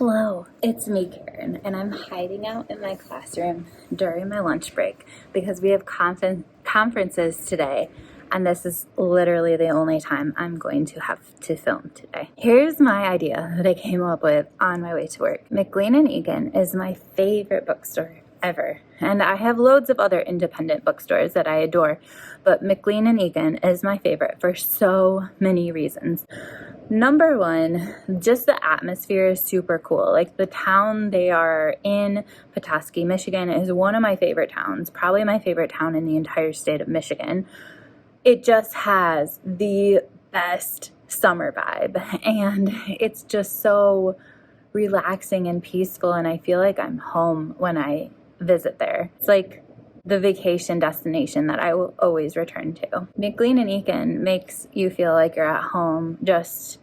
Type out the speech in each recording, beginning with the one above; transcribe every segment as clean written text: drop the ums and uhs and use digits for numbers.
Hello, it's me, Karen, and I'm hiding out in my classroom during my lunch break because we have conferences today, and this is literally the only time I'm going to have to film today. Here's my idea that I came up with on my way to work. McLean and Eakin is my favorite bookstore ever, and I have loads of other independent bookstores that I adore, but McLean and Eakin is my favorite for so many reasons. Number one, just the atmosphere is super cool. Like the town they are in, Petoskey, Michigan, is one of my favorite towns, probably my favorite town in the entire state of Michigan. It just has the best summer vibe, and it's just so relaxing and peaceful, and I feel like I'm home when I visit there. It's like the vacation destination that I will always return to. McLean and Eakin makes you feel like you're at home just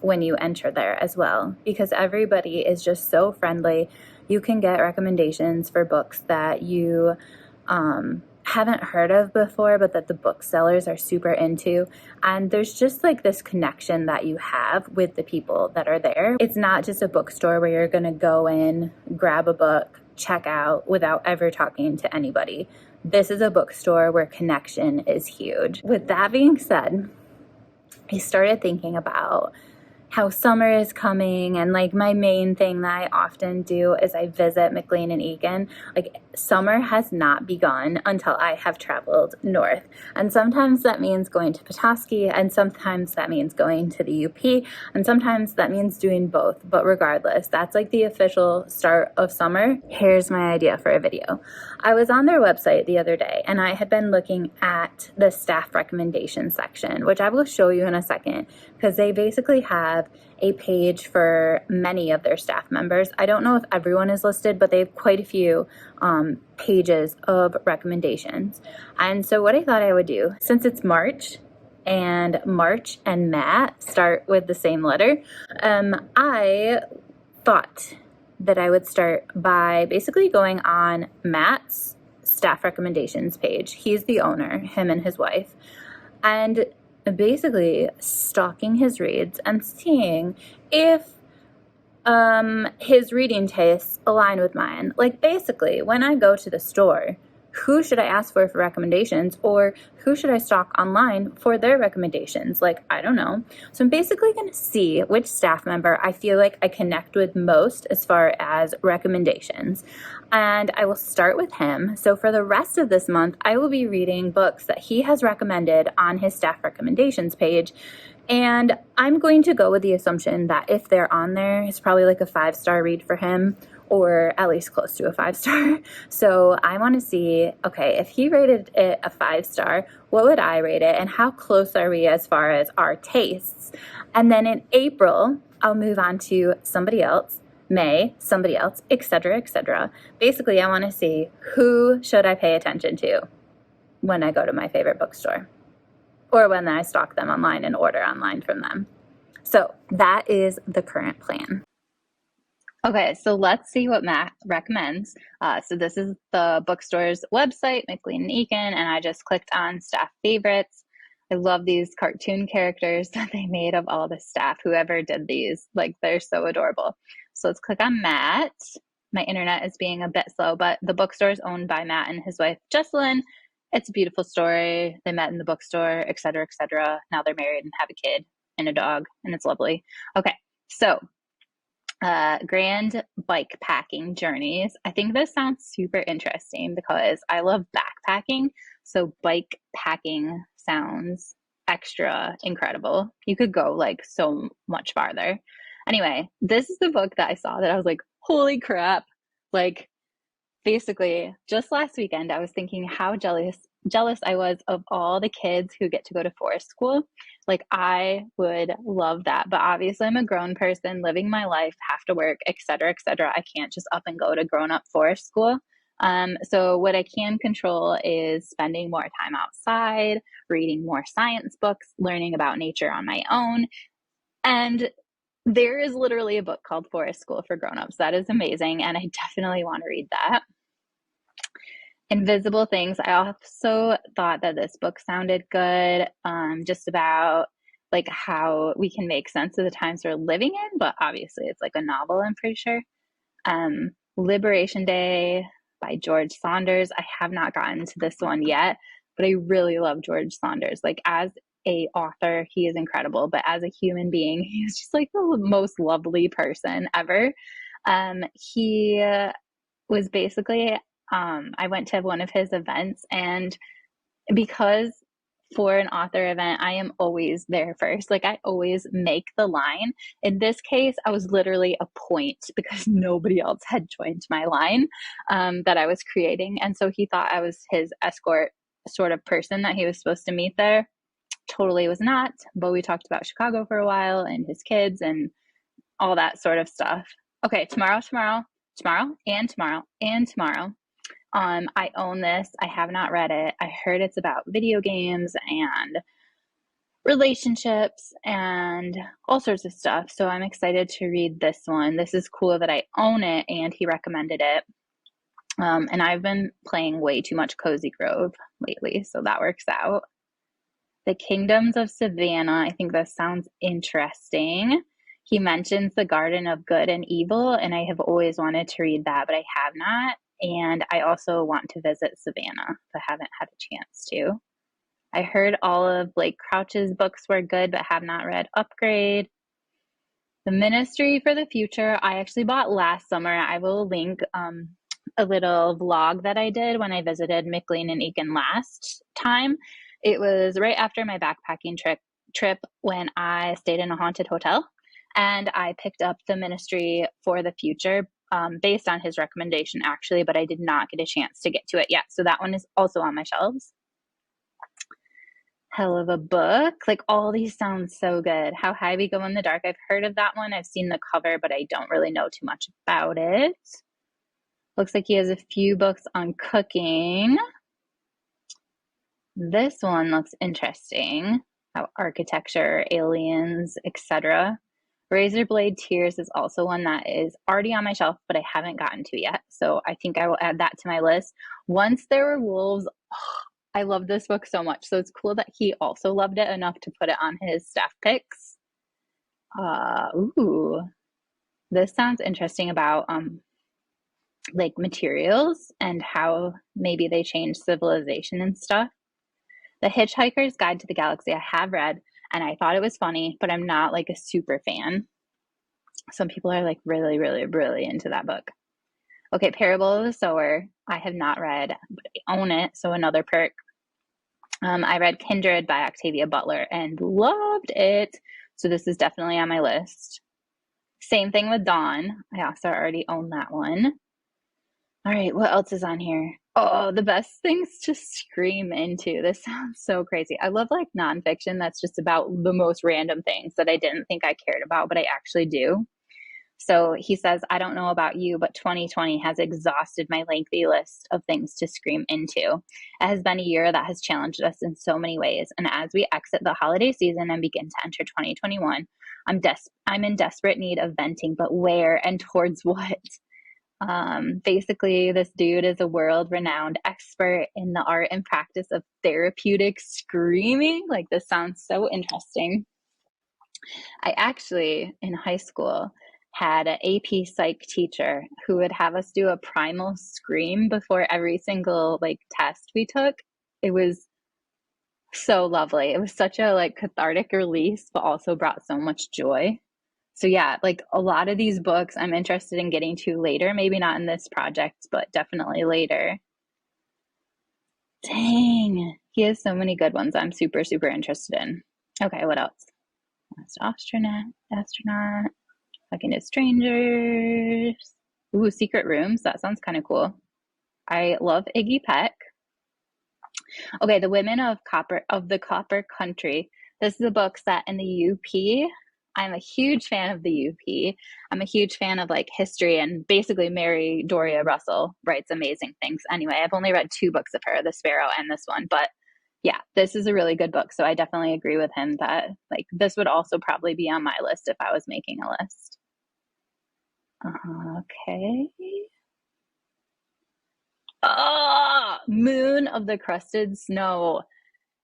when you enter there as well, because everybody is just so friendly. You can get recommendations for books that you haven't heard of before, but that the booksellers are super into. And there's just like this connection that you have with the people that are there. It's not just a bookstore where you're gonna go in, grab a book, check out without ever talking to anybody. This is a bookstore where connection is huge. With that being said, I started thinking about how summer is coming, and like my main thing that I often do is I visit McLean and Eakin. Like summer has not begun until I have traveled north, and sometimes that means going to Petoskey, and sometimes that means going to the UP, and sometimes that means doing both. But regardless, that's like the official start of summer. Here's my idea for a video. I was on their website the other day, and I had been looking at the staff recommendation section, which I will show you in a second, because they basically have a page for many of their staff members. I don't know if everyone is listed, but they have quite a few pages of recommendations. And so what I thought I would do, since it's March and Matt start with the same letter, I thought that I would start by basically going on Matt's staff recommendations page. He's the owner, him and his wife, and basically stalking his reads and seeing if his reading tastes align with mine. Like basically, when I go to the store, who should I ask for recommendations, or who should I stalk online for their recommendations? Like, I don't know. So I'm basically going to see which staff member I feel like I connect with most as far as recommendations. And I will start with him. So for the rest of this month, I will be reading books that he has recommended on his staff recommendations page. And I'm going to go with the assumption that if they're on there, it's probably like a 5-star read for him, or at least close to a 5-star. So I want to see, okay, if he rated it a 5-star, what would I rate it, and how close are we as far as our tastes? And then in April, I'll move on to somebody else, May, somebody else, etc., etc. Basically, I want to see who should I pay attention to when I go to my favorite bookstore, or when I stalk them online and order online from them. So that is the current plan. Okay, so let's see what Matt recommends. So this is the bookstore's website, McLean and Eakin, and I just clicked on staff favorites. I love these cartoon characters that they made of all the staff. Whoever did these, like, they're so adorable. So let's click on Matt. My internet is being a bit slow, but the bookstore is owned by Matt and his wife, Jesselyn. It's a beautiful story. They met in the bookstore, etc., etc. Now they're married and have a kid and a dog, and it's lovely. Okay, so grand bike packing journeys. I think this sounds super interesting because I love backpacking. So bike packing sounds extra incredible. You could go like so much farther. Anyway, this is the book that I saw that I was like, holy crap. Like basically just last weekend, I was thinking how jealous I was of all the kids who get to go to forest school. Like I would love that, but obviously I'm a grown person living my life, have to work, etc., etc. I can't just up and go to grown-up forest school. So what I can control is spending more time outside, reading more science books, learning about nature on my own. And there is literally a book called Forest School for Grown-ups. That is amazing, and I definitely want to read that. Invisible Things. I also thought that this book sounded good, just about like how we can make sense of the times we're living in, but obviously it's like a novel, I'm pretty sure. Liberation Day by George Saunders. I have not gotten to this one yet, but I really love George Saunders. Like as a author, he is incredible, but as a human being, he's just like the most lovely person ever. He was basically, I went to one of his events, and because for an author event, I am always there first. Like I always make the line. In this case, I was literally a point because nobody else had joined my line that I was creating. And so he thought I was his escort sort of person that he was supposed to meet there. Totally was not. But we talked about Chicago for a while and his kids and all that sort of stuff. Okay, tomorrow, and tomorrow. I own this. I have not read it. I heard it's about video games and relationships and all sorts of stuff. So I'm excited to read this one. This is cool that I own it and he recommended it. And I've been playing way too much Cozy Grove lately, so that works out. The Kingdoms of Savannah. I think this sounds interesting. He mentions the Garden of Good and Evil, and I have always wanted to read that, but I have not. And I also want to visit Savannah, but haven't had a chance to. I heard all of Blake Crouch's books were good, but have not read Upgrade. The Ministry for the Future, I actually bought last summer. I will link a little vlog that I did when I visited McLean and Eakin last time. It was right after my backpacking trip when I stayed in a haunted hotel, and I picked up The Ministry for the Future based on his recommendation, actually, but I did not get a chance to get to it yet. So that one is also on my shelves. Hell of a book. Like all these sound so good. How High We Go in the Dark. I've heard of that one. I've seen the cover, but I don't really know too much about it. Looks like he has a few books on cooking. This one looks interesting. How architecture, aliens, etc. Razorblade Tears is also one that is already on my shelf, but I haven't gotten to yet. So I think I will add that to my list. Once There Were Wolves. Oh, I love this book so much. So it's cool that he also loved it enough to put it on his staff picks. Ooh, this sounds interesting about like materials and how maybe they change civilization and stuff. The Hitchhiker's Guide to the Galaxy I have read, and I thought it was funny, but I'm not like a super fan. Some people are like really, really, really into that book. Okay, Parable of the Sower, I have not read, but I own it, so another perk. I read Kindred by Octavia Butler and loved it, so this is definitely on my list. Same thing with Dawn. I also already own that one. All right, what else is on here? Oh, the best things to scream into. This sounds so crazy. I love like nonfiction that's just about the most random things that I didn't think I cared about, but I actually do. So he says, I don't know about you, but 2020 has exhausted my lengthy list of things to scream into. It has been a year that has challenged us in so many ways. And as we exit the holiday season and begin to enter 2021, I'm in desperate need of venting, but where and towards what? Basically, this dude is a world-renowned expert in the art and practice of therapeutic screaming. Like, this sounds so interesting. I actually, in high school, had an AP Psych teacher who would have us do a primal scream before every single like test we took. It was so lovely. It was such a like cathartic release, but also brought so much joy. So yeah, like a lot of these books I'm interested in getting to later, maybe not in this project, but definitely later. Dang, he has so many good ones I'm super, super interested in. Okay, what else? Last astronaut, Talking to Strangers. Ooh, Secret Rooms. That sounds kind of cool. I love Iggy Peck. Okay, The Women of the Copper Country. This is a book set in the UP. I'm a huge fan of the UP. I'm a huge fan of like history, and basically Mary Doria Russell writes amazing things. Anyway, I've only read 2 books of her, The Sparrow and this one, but yeah, this is a really good book. So I definitely agree with him that like this would also probably be on my list if I was making a list. Okay. Oh, Moon of the Crusted Snow.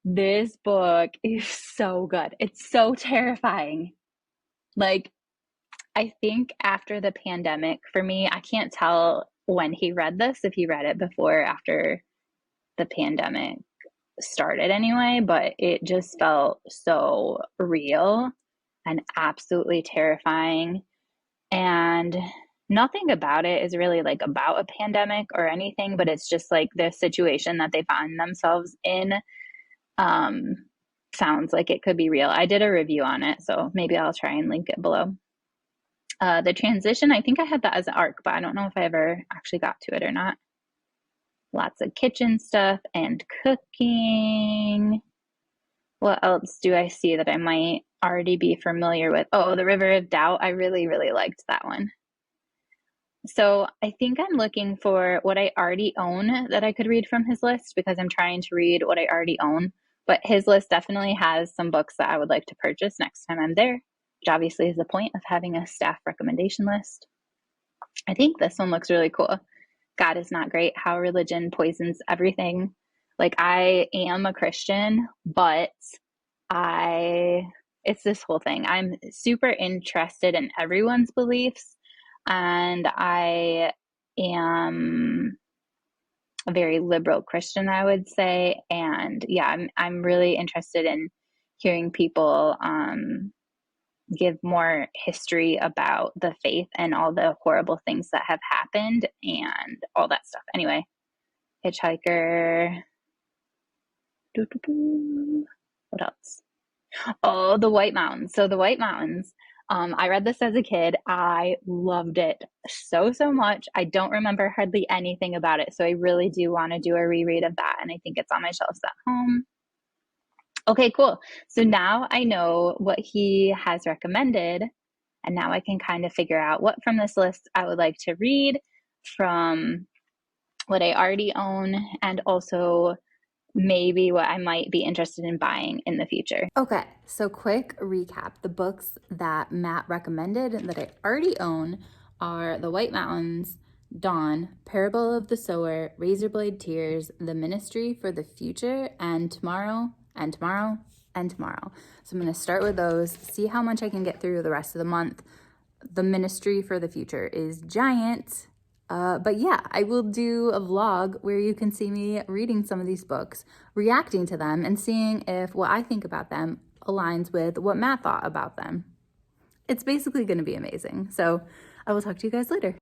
This book is so good. It's so terrifying. Like, I think after the pandemic, for me, I can't tell when he read this, if he read it before or after the pandemic started anyway, but it just felt so real and absolutely terrifying. And nothing about it is really like about a pandemic or anything, but it's just like the situation that they find themselves in. Um, sounds like it could be real. I did a review on it, so maybe I'll try and link it below. The transition, I think I had that as an arc, but I don't know if I ever actually got to it or not. Lots of kitchen stuff and cooking. What else do I see that I might already be familiar with? Oh, The River of Doubt. I really, really liked that one. So I think I'm looking for what I already own that I could read from his list because I'm trying to read what I already own. But his list definitely has some books that I would like to purchase next time I'm there, which obviously is the point of having a staff recommendation list. I think this one looks really cool. God is Not Great, How Religion Poisons Everything. Like, I am a Christian, but it's this whole thing. I'm super interested in everyone's beliefs, and I am a very liberal Christian, I would say. And yeah, I'm really interested in hearing people give more history about the faith and all the horrible things that have happened and all that stuff. Anyway, Hitchhiker. What else? Oh, the White Mountains. So the White Mountains. I read this as a kid. I loved it so much. I don't remember hardly anything about it. So I really do want to do a reread of that. And I think it's on my shelves at home. Okay, cool. So now I know what he has recommended. And now I can kind of figure out what from this list I would like to read from what I already own, and also maybe what I might be interested in buying in the future. Okay, so quick recap. The books that Matt recommended and that I already own are The White Mountains, Dawn, Parable of the Sower, Razorblade Tears, The Ministry for the Future, and Tomorrow, and Tomorrow, and Tomorrow. So I'm going to start with those, see how much I can get through the rest of the month. The Ministry for the Future is giant. But yeah, I will do a vlog where you can see me reading some of these books, reacting to them, and seeing if what I think about them aligns with what Matt thought about them. It's basically going to be amazing. So I will talk to you guys later.